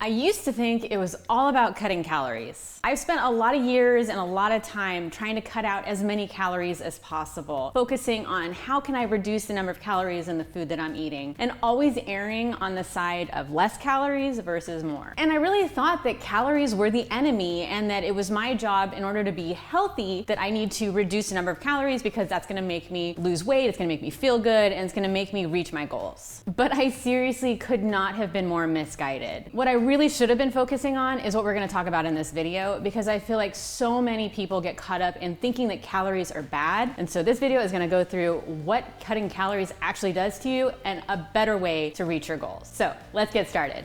I used to think it was all about cutting calories. I've spent a lot of years and a lot of time trying to cut out as many calories as possible, focusing on how can I reduce the number of calories in the food that I'm eating, and always erring on the side of less calories versus more. And I really thought that calories were the enemy and that it was my job, in order to be healthy, that I need to reduce the number of calories because that's gonna make me lose weight, it's gonna make me feel good, and it's gonna make me reach my goals. But I seriously could not have been more misguided. What I really should have been focusing on is what we're gonna talk about in this video, because I feel like so many people get caught up in thinking that calories are bad. And so this video is gonna go through what cutting calories actually does to you and a better way to reach your goals. So let's get started.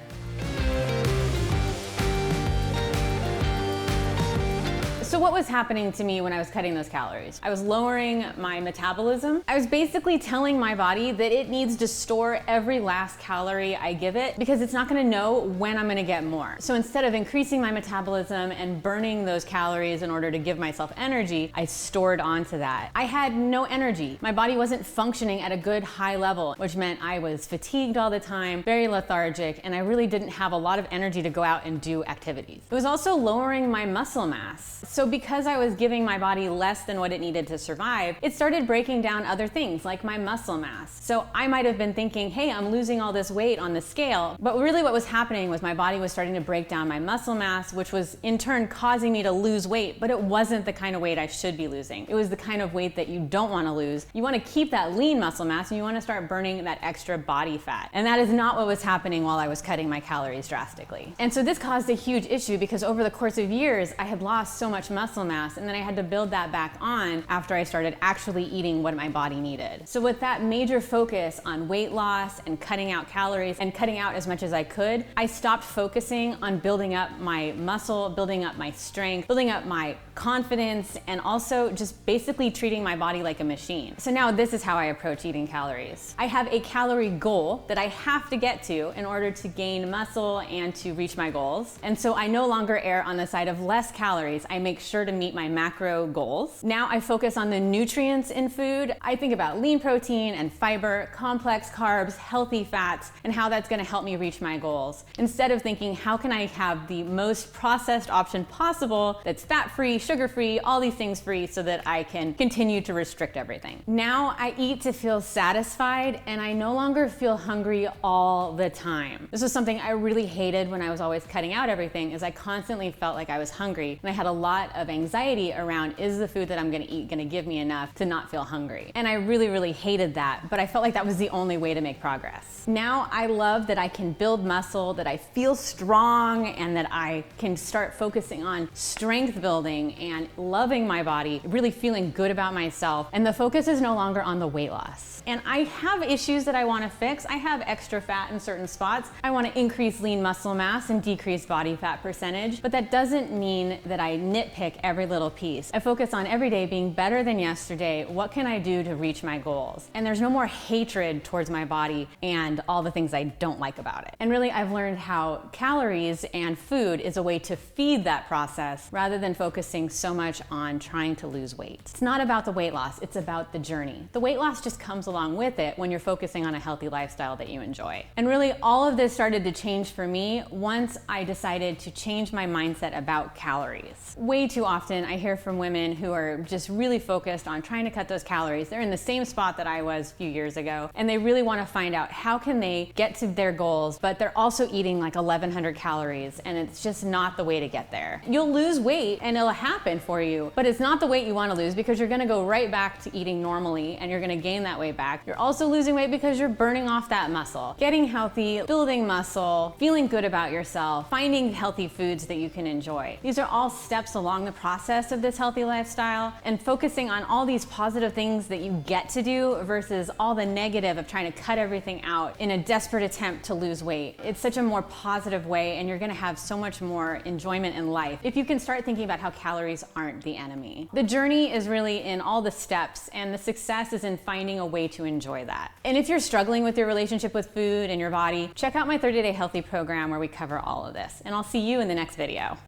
So what was happening to me when I was cutting those calories? I was lowering my metabolism. I was basically telling my body that it needs to store every last calorie I give it because it's not gonna know when I'm gonna get more. So instead of increasing my metabolism and burning those calories in order to give myself energy, I stored onto that. I had no energy. My body wasn't functioning at a good high level, which meant I was fatigued all the time, very lethargic, and I really didn't have a lot of energy to go out and do activities. It was also lowering my muscle mass. So because I was giving my body less than what it needed to survive, it started breaking down other things like my muscle mass. So I might have been thinking, hey, I'm losing all this weight on the scale, but really what was happening was my body was starting to break down my muscle mass, which was in turn causing me to lose weight, but it wasn't the kind of weight I should be losing. It was the kind of weight that you don't want to lose. You want to keep that lean muscle mass and you want to start burning that extra body fat. And that is not what was happening while I was cutting my calories drastically. And so this caused a huge issue because over the course of years, I had lost so much muscle mass, and then I had to build that back on after I started actually eating what my body needed. So with that major focus on weight loss and cutting out calories and cutting out as much as I could, I stopped focusing on building up my muscle, building up my strength, building up my confidence, and also just basically treating my body like a machine. So now this is how I approach eating calories. I have a calorie goal that I have to get to in order to gain muscle and to reach my goals. And so I no longer err on the side of less calories. I make sure to meet my macro goals. Now I focus on the nutrients in food. I think about lean protein and fiber, complex carbs, healthy fats, and how that's gonna help me reach my goals. Instead of thinking, how can I have the most processed option possible that's fat-free, sugar-free, all these things free so that I can continue to restrict everything. Now I eat to feel satisfied and I no longer feel hungry all the time. This was something I really hated when I was always cutting out everything, is I constantly felt like I was hungry and I had a lot of anxiety around, is the food that I'm gonna eat gonna give me enough to not feel hungry? And I really, really hated that, but I felt like that was the only way to make progress. Now I love that I can build muscle, that I feel strong, and that I can start focusing on strength building and loving my body, really feeling good about myself. And the focus is no longer on the weight loss. And I have issues that I wanna fix. I have extra fat in certain spots. I wanna increase lean muscle mass and decrease body fat percentage, but that doesn't mean that I nitpick every little piece. I focus on every day being better than yesterday. What can I do to reach my goals? And there's no more hatred towards my body and all the things I don't like about it. And really, I've learned how calories and food is a way to feed that process rather than focusing so much on trying to lose weight. It's not about the weight loss, it's about the journey. The weight loss just comes along with it when you're focusing on a healthy lifestyle that you enjoy. And really, all of this started to change for me once I decided to change my mindset about calories. Way too often, I hear from women who are just really focused on trying to cut those calories. They're in the same spot that I was a few years ago, and they really want to find out how can they get to their goals, but they're also eating like 1,100 calories, and it's just not the way to get there. You'll lose weight and it'll happen for you, but it's not the weight you want to lose because you're going to go right back to eating normally and you're going to gain that weight back. You're also losing weight because you're burning off that muscle. Getting healthy, building muscle, feeling good about yourself, finding healthy foods that you can enjoy. These are all steps along the process of this healthy lifestyle, and focusing on all these positive things that you get to do versus all the negative of trying to cut everything out in a desperate attempt to lose weight. It's such a more positive way, and you're gonna have so much more enjoyment in life if you can start thinking about how calories aren't the enemy. The journey is really in all the steps, and the success is in finding a way to enjoy that. And if you're struggling with your relationship with food and your body, check out my 30-day healthy program where we cover all of this. And I'll see you in the next video.